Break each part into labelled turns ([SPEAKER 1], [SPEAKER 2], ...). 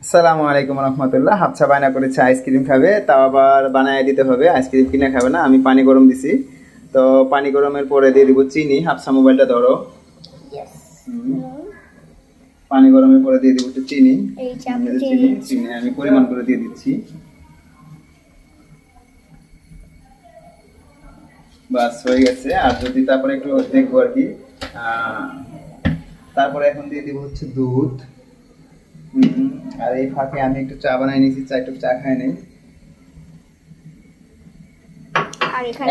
[SPEAKER 1] আসসালামু আলাইকুম রহমতুল্লাহ। হাফসা বায়না করেছে আইসক্রিম খাবে, তাও আবার বানায় দিতে হবে। আইসক্রিম কিনে খাবে না। আমি পানি গরম দিছি, তো পানি গরমের পরে দিয়ে দিব চিনি। হাফসা মোবাইলটা ধরো। পানি গরমের পরে দিয়ে দিব একটু চিনি। চিনি চিনি আমি পরিমাণ করে দিয়ে দিচ্ছি। বাস হয়ে গেছে। আর যদি তারপরে একটু দেখবো আর কি। তারপরে এখন দিয়ে দিব হচ্ছে দুধ। আর এই ফাঁকে আমি একটু চা বানাই নিয়েছি, একটু চা খাই নেই।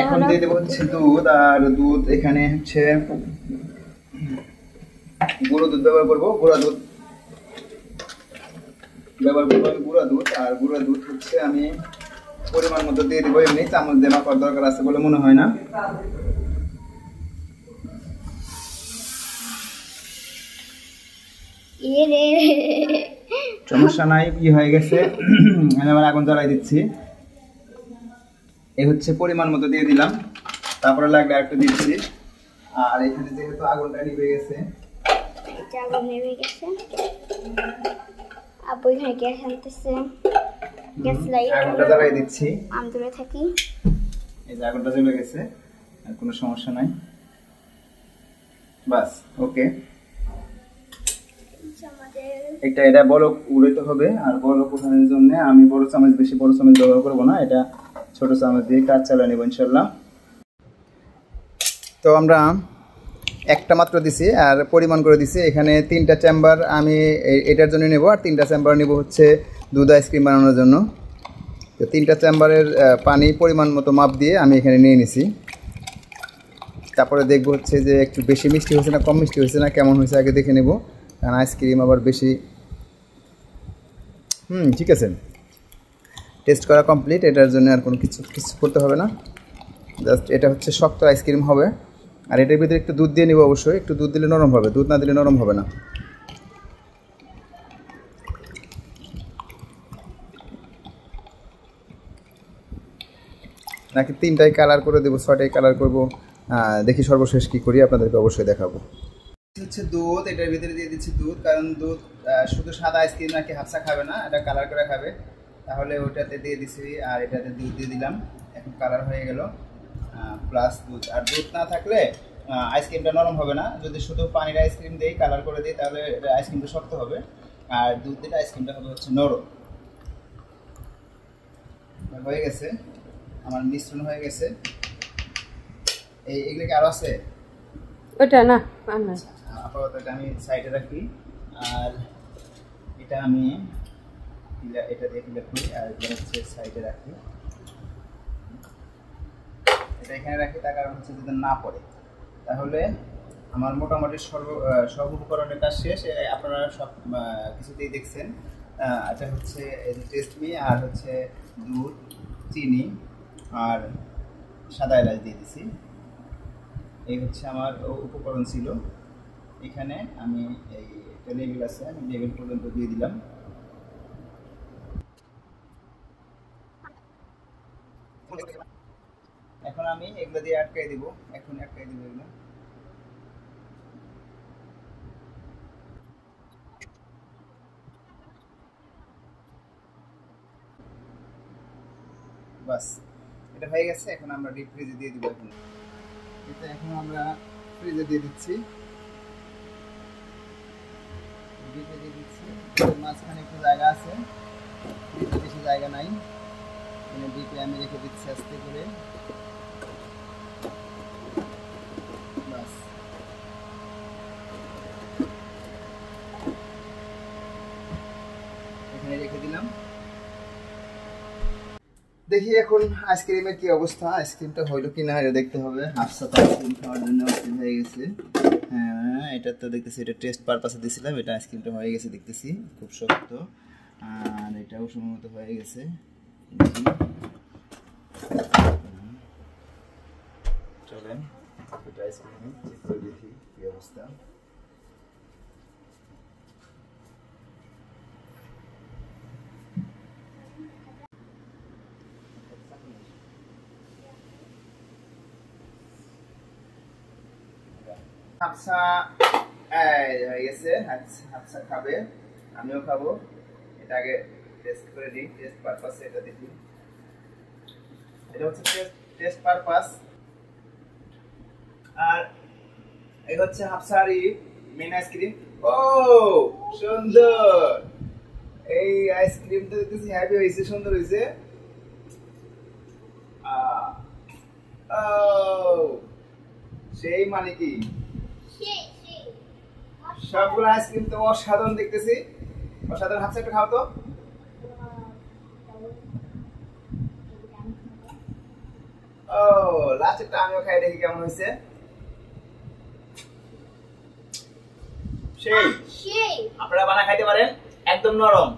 [SPEAKER 1] এখন দিয়ে দেবো হচ্ছে দুধ। আর দুধ এখানে হচ্ছে গুঁড়ো দুধ ব্যবহার করবো। গুঁড়া দুধ ব্যবহার করবো আমি, গুঁড়া দুধ। আর গুঁড়া দুধ হচ্ছে আমি পরিমাণ মতো দিয়ে দেবো। এমনি চামচ দিয়ে মাপার দরকার আছে বলে মনে হয় না। সমস্যা নাই, কি হয়ে গেছে। আমি আবার আগুন জ্বালাই দিচ্ছি। এই হচ্ছে পরিমাণ মতো দিয়ে দিলাম। তারপরে লাগলে একটু দিচ্ছি। আর এখানে যেহেতু আগুনটা নিভে গেছে,
[SPEAKER 2] আপু এখানে গ্যাস আনতেছে, গ্যাস লাইট
[SPEAKER 1] আগুনটা জ্বালাই দিচ্ছি।
[SPEAKER 2] আমি দূরে থাকি।
[SPEAKER 1] এই যে আগুনটা জ্বলে গেছে, আর কোনো সমস্যা নাই। বাস ওকে। এটা বলক উড়াইতে হবে। আর বলক উঠানোর জন্য আমি বড় চামচ, বেশি বড় চামচ ব্যবহার করবো না, এটা ছোট চামচ দিয়ে কাজ চালিয়ে নেব ইনশাল্লাহ। তো আমরা একটা মাত্র দিছি আর পরিমাণ করে দিছি। এখানে 3টা চেম্বার আমি এটার জন্য নেব, আর 3টা চেম্বার নেব হচ্ছে দুধ আইসক্রিম বানানোর জন্য। তো 3টা চেম্বারের পানি পরিমাণ মতো মাপ দিয়ে আমি এখানে নিয়ে নিছি। তারপরে দেখবো হচ্ছে যে একটু বেশি মিষ্টি হয়েছে না কম মিষ্টি হয়েছে না কেমন হয়েছে আগে দেখে নেব। কারণ আইসক্রিম আবার বেশি ঠিক আছে। টেস্ট করা কমপ্লিট। এটার জন্য আর কোনো কিছু করতে হবে না। জাস্ট এটা হচ্ছে শক্ত আইসক্রিম হবে। আর এটার ভিতরে একটু দুধ দিয়ে নিব অবশ্যই। একটু দুধ দিলে নরম হবে, দুধ না দিলে নরম হবে না। নাকি 3টাই কালার করে দেবো, 6টাই কালার করব, দেখি সর্বশেষ কি করি আপনাদেরকে অবশ্যই দেখাবো। হচ্ছে দুধ, এটার ভিতরে দিয়ে দিচ্ছি দুধ। কারণ দুধ শুধু সাদা আইসক্রিম নাকি হাফসা খাবে না, এটা কালার করে খাবে। তাহলে ওটাতে দিয়ে দিছি। আর এটাতে দুধ দিয়ে দিলাম। এখন কালার হয়ে গেল প্লাস দুধ। আর দুধ না থাকলে আইসক্রিমটা নরম হবে না। যদি শুধু পানির আইসক্রিম দিই, কালার করে দিই, তাহলে আইসক্রিমটা শক্ত হবে। আর দুধ দিলে আইসক্রিমটা হবে হচ্ছে নরম। হয়ে গেছে, আমার মিশ্রণ হয়ে গেছে। এগুলো কি আরো আছে?
[SPEAKER 3] ওটা না
[SPEAKER 1] আপাতত এটা আমি সাইডে রাখি। আর এটা আমি এটা দিয়ে ফিল করি। আর এটা হচ্ছে সাইডে রাখি। এটা এখানে রাখি, তার কারণ হচ্ছে যদি না পড়ে। তাহলে আমার মোটামুটি সব উপকরণের কাজ শেষ। আপনারা সব কিছুতেই দেখছেন। এটা হচ্ছে টেস্ট মি, আর হচ্ছে দুধ, চিনি আর সাদা এলাচ দিয়ে দিছি। এই হচ্ছে আমার উপকরণ ছিল। এখানে আমি এই একটা লেবেল আছে, আমি লেবেল পর্যন্ত দিয়ে দিলাম। এখন আমি এগুলো দিয়ে আটকাই দিব। এখন আটকাই দিব এগুলো। বাস এটা হয়ে গেছে। এখন আমরা ডিপ ফ্রিজে দিয়ে দিব। এখন আমরা ফ্রিজে দিয়ে দিচ্ছি। ডিপে দিয়ে দিচ্ছি। মাঝখানে একটু জায়গা আছে, ফ্রিজে বেশি জায়গা নাই। ডিপে আমি রেখে দিচ্ছি আস্তে করে। বাস এখানে রেখে দিলাম। দেখি এখন আইসক্রিমের কি অবস্থা। আইসক্রিমটা হইলো কি না এটা দেখতে হবে। হাফসা তো আইসক্রিম খাওয়ার জন্য অস্থির হয়ে গেছে। হ্যাঁ, এটা তো দেখতেছি এটা টেস্ট পারপাসে দিয়েছিলাম। এটা আইসক্রিমটা হয়ে গেছে দেখতেছি, খুব শক্ত। আর এটাও সম্ভবত হয়ে গেছে। চলেন এটা আইসক্রিম চেক করে দেখি কি অবস্থা। হাফসা হয়ে গেছে। হাফসা খাবে, আমিও খাবো। এটা আগে টেস্ট করে দিই, টেস্ট পারপাসে এটা দেখি। এটা হচ্ছে টেস্ট পারপাস। আর এই হচ্ছে হাফসারি মেন আইসক্রিম। ও সুন্দর, এই আইসক্রিমটা দেখতেছি হ্যাপি হয়েছে, সুন্দর হয়েছে। সেই মানে কি সবগুলো আইসক্রিম তো অসাধারণ দেখতেছি, অসাধারণ। হাফসা একটু খাও তো। ও লাস্টেরটা আমিও খাই, দেখি কেমন হয়েছে। সেই আপনারা বানা খাইতে পারেন, একদম নরম।